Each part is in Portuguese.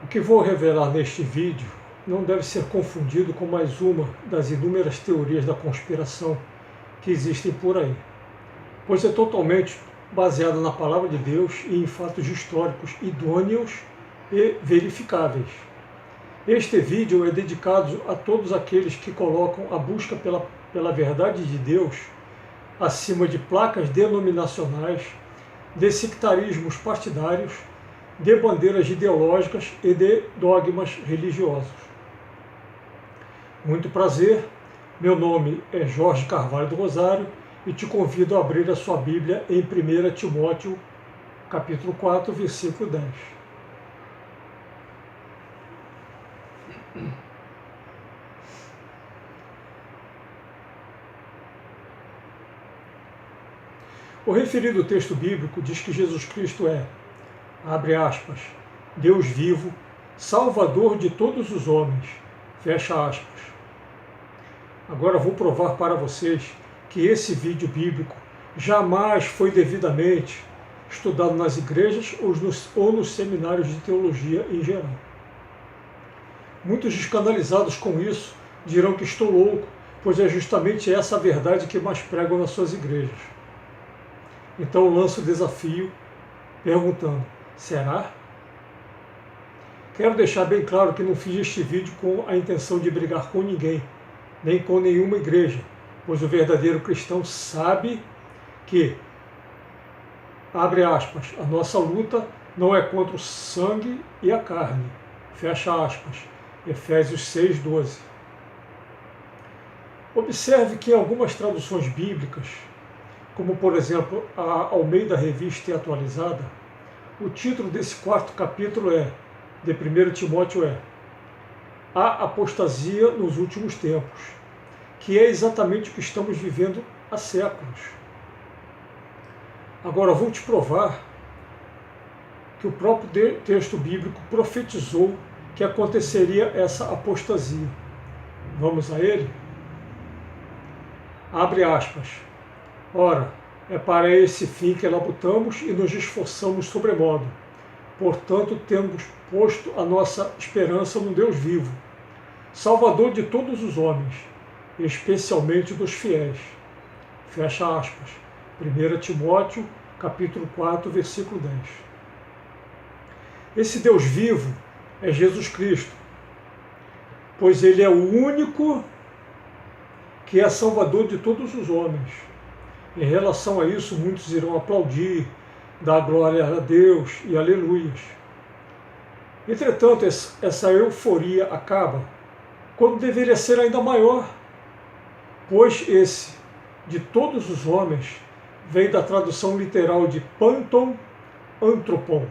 O que vou revelar neste vídeo não deve ser confundido com mais uma das inúmeras teorias da conspiração que existem por aí, pois é totalmente baseado na Palavra de Deus e em fatos históricos idôneos e verificáveis. Este vídeo é dedicado a todos aqueles que colocam a busca pela verdade de Deus acima de placas denominacionais, de sectarismos partidários, de bandeiras ideológicas e de dogmas religiosos. Muito prazer, meu nome é Jorge Carvalho do Rosário e te convido a abrir a sua Bíblia em 1 Timóteo, capítulo 4, versículo 10. O referido texto bíblico diz que Jesus Cristo é, abre aspas, Deus vivo, Salvador de todos os homens, fecha aspas. Agora vou provar para vocês que esse vídeo bíblico jamais foi devidamente estudado nas igrejas ou nos seminários de teologia em geral. Muitos escandalizados com isso dirão que estou louco, pois é justamente essa a verdade que mais pregam nas suas igrejas. Então eu lanço o desafio perguntando, será? Quero deixar bem claro que não fiz este vídeo com a intenção de brigar com ninguém, nem com nenhuma igreja, pois o verdadeiro cristão sabe que, abre aspas, a nossa luta não é contra o sangue e a carne, fecha aspas, Efésios 6:12. Observe que em algumas traduções bíblicas, como por exemplo a Almeida Revista e Atualizada, o título desse quarto capítulo de 1 Timóteo A Apostasia nos Últimos Tempos, que é exatamente o que estamos vivendo há séculos. Agora vou te provar que o próprio texto bíblico profetizou que aconteceria essa apostasia. Vamos a ele? Abre aspas. Ora, é para esse fim que labutamos e nos esforçamos sobremodo. Portanto, temos posto a nossa esperança no Deus vivo, Salvador de todos os homens, especialmente dos fiéis. Fecha aspas. 1 Timóteo, capítulo 4, versículo 10. Esse Deus vivo é Jesus Cristo, pois Ele é o único que é Salvador de todos os homens. Em relação a isso, muitos irão aplaudir, dar glória a Deus e aleluias. Entretanto, essa euforia acaba quando deveria ser ainda maior, pois esse, de todos os homens, vem da tradução literal de panton, antropon,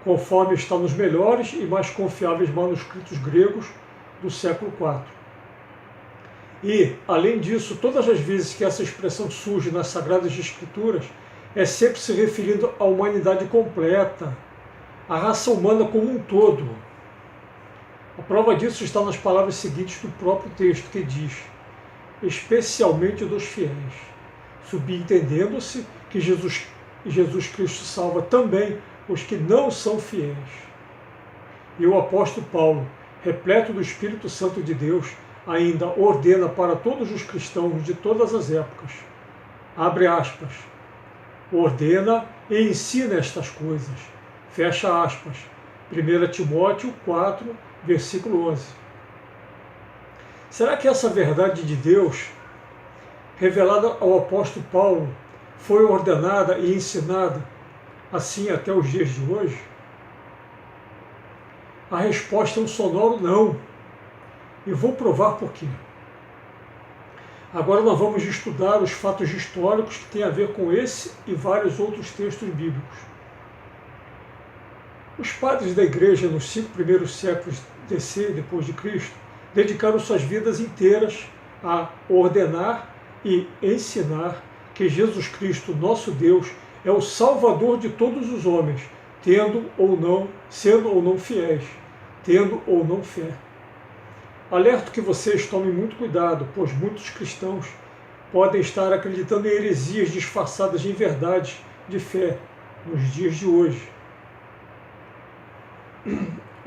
conforme está nos melhores e mais confiáveis manuscritos gregos do século IV. E, além disso, todas as vezes que essa expressão surge nas Sagradas Escrituras, é sempre se referindo à humanidade completa, à raça humana como um todo. A prova disso está nas palavras seguintes do próprio texto, que diz, especialmente dos fiéis, subentendendo-se que Jesus Cristo salva também os que não são fiéis. E o apóstolo Paulo, repleto do Espírito Santo de Deus, ainda ordena para todos os cristãos de todas as épocas, abre aspas, ordena e ensina estas coisas, fecha aspas, 1 Timóteo 4, versículo 11. Será que essa verdade de Deus, revelada ao apóstolo Paulo, foi ordenada e ensinada assim até os dias de hoje? A resposta é um sonoro não. E vou provar por quê. Agora nós vamos estudar os fatos históricos que têm a ver com esse e vários outros textos bíblicos. Os padres da igreja nos 5 primeiros séculos DC, depois de Cristo, dedicaram suas vidas inteiras a ordenar e ensinar que Jesus Cristo, nosso Deus, é o Salvador de todos os homens, sendo ou não fiéis, tendo ou não fé. Alerto que vocês tomem muito cuidado, pois muitos cristãos podem estar acreditando em heresias disfarçadas em verdades de fé nos dias de hoje.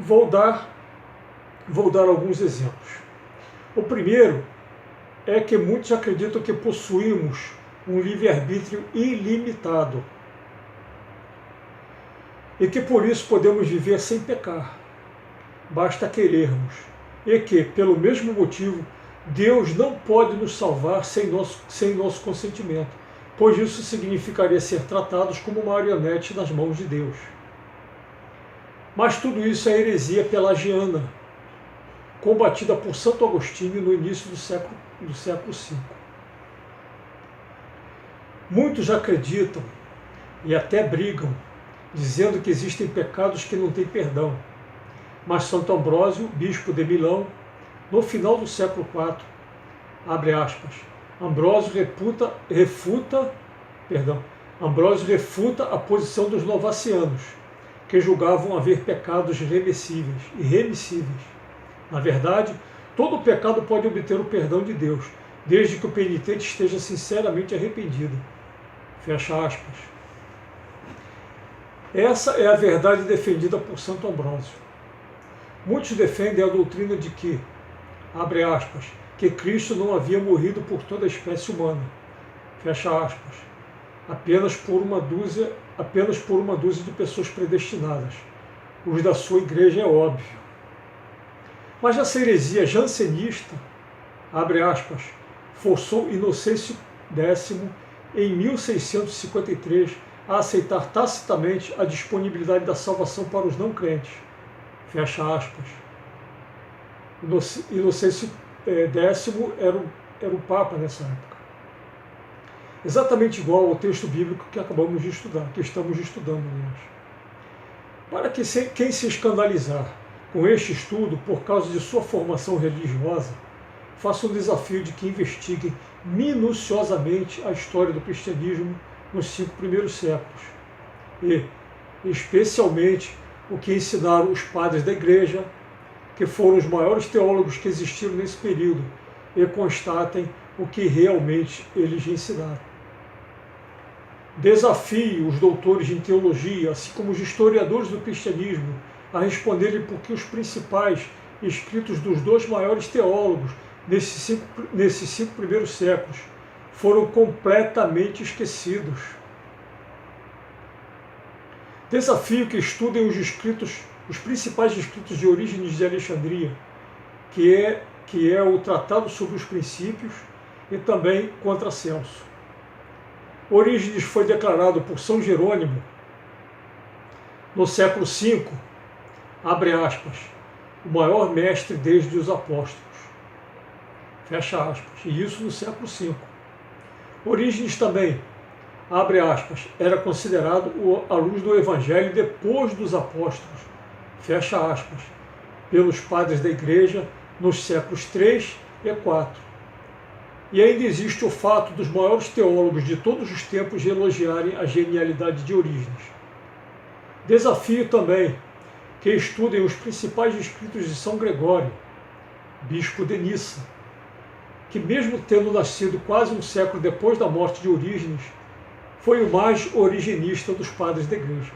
Vou dar alguns exemplos. O primeiro é que muitos acreditam que possuímos um livre-arbítrio ilimitado e que por isso podemos viver sem pecar, basta querermos, e que, pelo mesmo motivo, Deus não pode nos salvar sem nosso consentimento, pois isso significaria ser tratados como marionete nas mãos de Deus. Mas tudo isso é heresia pelagiana, combatida por Santo Agostinho no início do século V. Muitos acreditam e até brigam, dizendo que existem pecados que não têm perdão. Mas Santo Ambrósio, bispo de Milão, no final do século IV, abre aspas, Ambrósio refuta a posição dos novacianos, que julgavam haver pecados irremissíveis. Na verdade, todo pecado pode obter o perdão de Deus, desde que o penitente esteja sinceramente arrependido. Fecha aspas. Essa é a verdade defendida por Santo Ambrósio. Muitos defendem a doutrina de que, abre aspas, que Cristo não havia morrido por toda a espécie humana, fecha aspas, apenas por uma dúzia de pessoas predestinadas. Os da sua igreja é óbvio. Mas essa heresia jansenista, abre aspas, forçou Inocêncio X, em 1653, a aceitar tacitamente a disponibilidade da salvação para os não crentes. Fecha aspas. Inocêncio X era o Papa nessa época. Exatamente igual ao texto bíblico que acabamos de estudar, que estamos estudando, aliás. Para que quem se escandalizar com este estudo por causa de sua formação religiosa, faça um desafio de que investiguem minuciosamente a história do cristianismo nos 5 primeiros séculos e, especialmente, o que ensinaram os padres da igreja, que foram os maiores teólogos que existiram nesse período, e constatem o que realmente eles ensinaram. Desafio os doutores em teologia, assim como os historiadores do cristianismo, a responderem por que os principais escritos dos 2 maiores teólogos nesses 5 primeiros séculos foram completamente esquecidos. Desafio que estudem os principais escritos de Orígenes de Alexandria, que é o Tratado sobre os Princípios e também contra Celso. Orígenes foi declarado por São Jerônimo no século V, abre aspas, o maior mestre desde os apóstolos, fecha aspas, e isso no século V. Orígenes também, abre aspas, era considerado a luz do Evangelho depois dos apóstolos, fecha aspas, pelos padres da igreja nos séculos III e IV. E ainda existe o fato dos maiores teólogos de todos os tempos elogiarem a genialidade de Orígenes. Desafio também que estudem os principais escritos de São Gregório, bispo de Nissa, que mesmo tendo nascido quase um século depois da morte de Orígenes, foi o mais originista dos padres da igreja.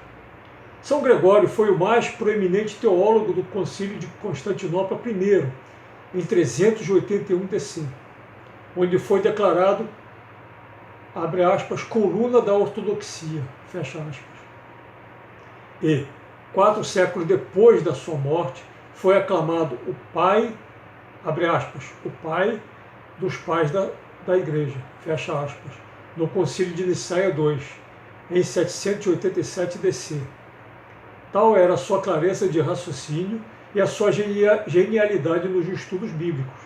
São Gregório foi o mais proeminente teólogo do Concílio de Constantinopla I, em 381 DC, onde foi declarado, abre aspas, coluna da ortodoxia, fecha aspas. E, 4 séculos depois da sua morte, foi aclamado o pai, abre aspas, o pai dos pais da igreja, fecha aspas, no Concílio de Nicéia II, em 787 DC. Tal era a sua clareza de raciocínio e a sua genialidade nos estudos bíblicos.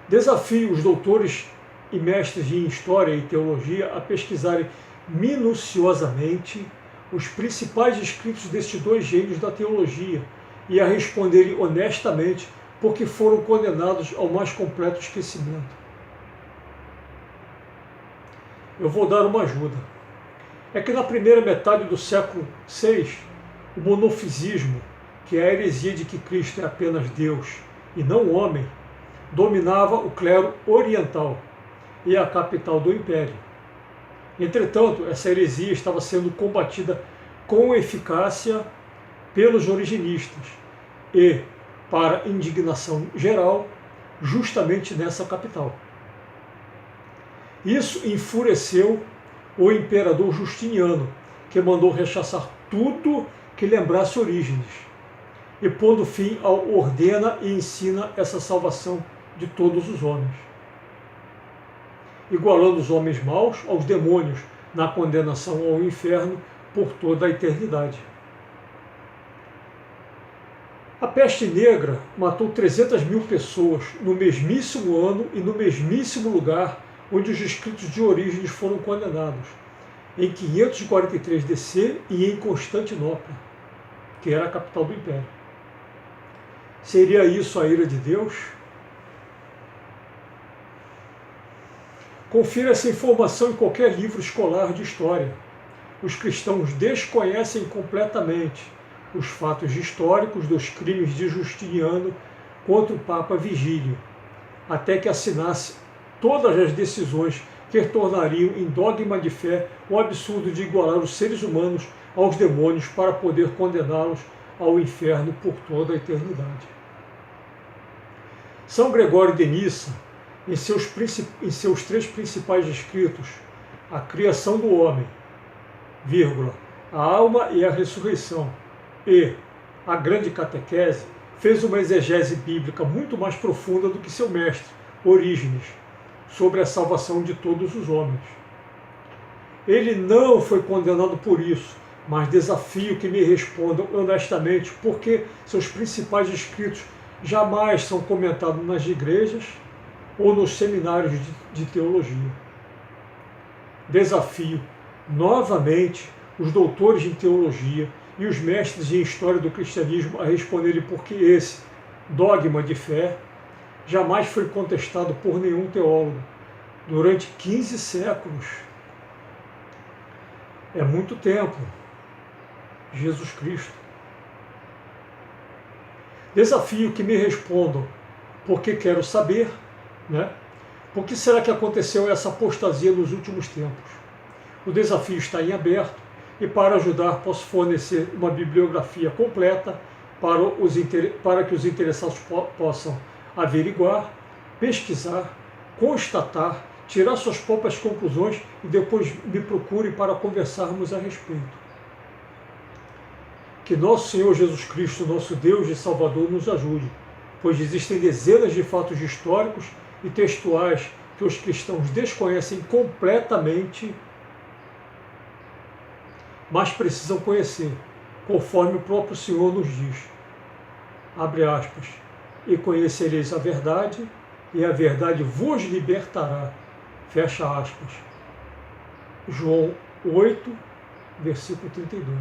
Desafio os doutores e mestres em História e Teologia a pesquisarem minuciosamente os principais escritos destes 2 gênios da teologia e a responderem honestamente porque foram condenados ao mais completo esquecimento. Eu vou dar uma ajuda. É que na primeira metade do século VI, o monofisismo, que é a heresia de que Cristo é apenas Deus e não homem, dominava o clero oriental e a capital do império. Entretanto, essa heresia estava sendo combatida com eficácia pelos originistas e, para indignação geral, justamente nessa capital. Isso enfureceu o imperador Justiniano, que mandou rechaçar tudo que lembrasse Orígenes, e pondo fim ao ordena e ensina essa salvação de todos os homens, igualando os homens maus aos demônios na condenação ao inferno por toda a eternidade. A peste negra matou 300 mil pessoas no mesmíssimo ano e no mesmíssimo lugar onde os escritos de Orígenes foram condenados, em 543 DC e em Constantinopla, que era a capital do Império. Seria isso a ira de Deus? Confira essa informação em qualquer livro escolar de história. Os cristãos desconhecem completamente os fatos históricos dos crimes de Justiniano contra o Papa Vigílio, até que assinasse todas as decisões que tornariam em dogma de fé o absurdo de igualar os seres humanos aos demônios para poder condená-los ao inferno por toda a eternidade. São Gregório de Nissa, em seus 3 principais escritos, A Criação do Homem, a Alma e a Ressurreição, e A Grande Catequese, fez uma exegese bíblica muito mais profunda do que seu mestre, Orígenes, sobre a salvação de todos os homens. Ele não foi condenado por isso, mas desafio que me respondam honestamente porque seus principais escritos jamais são comentados nas igrejas ou nos seminários de teologia. Desafio novamente os doutores em teologia e os mestres em história do cristianismo a responderem porque esse dogma de fé jamais foi contestado por nenhum teólogo durante 15 séculos. É muito tempo. Jesus Cristo. Desafio que me respondam, porque quero saber, por que será que aconteceu essa apostasia nos últimos tempos? O desafio está em aberto e para ajudar posso fornecer uma bibliografia completa para que os interessados possam averiguar, pesquisar, constatar, tirar suas próprias conclusões e depois me procurem para conversarmos a respeito. Que nosso Senhor Jesus Cristo, nosso Deus e Salvador, nos ajude, pois existem dezenas de fatos históricos e textuais que os cristãos desconhecem completamente, mas precisam conhecer, conforme o próprio Senhor nos diz. Abre aspas. E conhecereis a verdade, e a verdade vos libertará. Fecha aspas. João 8, versículo 32.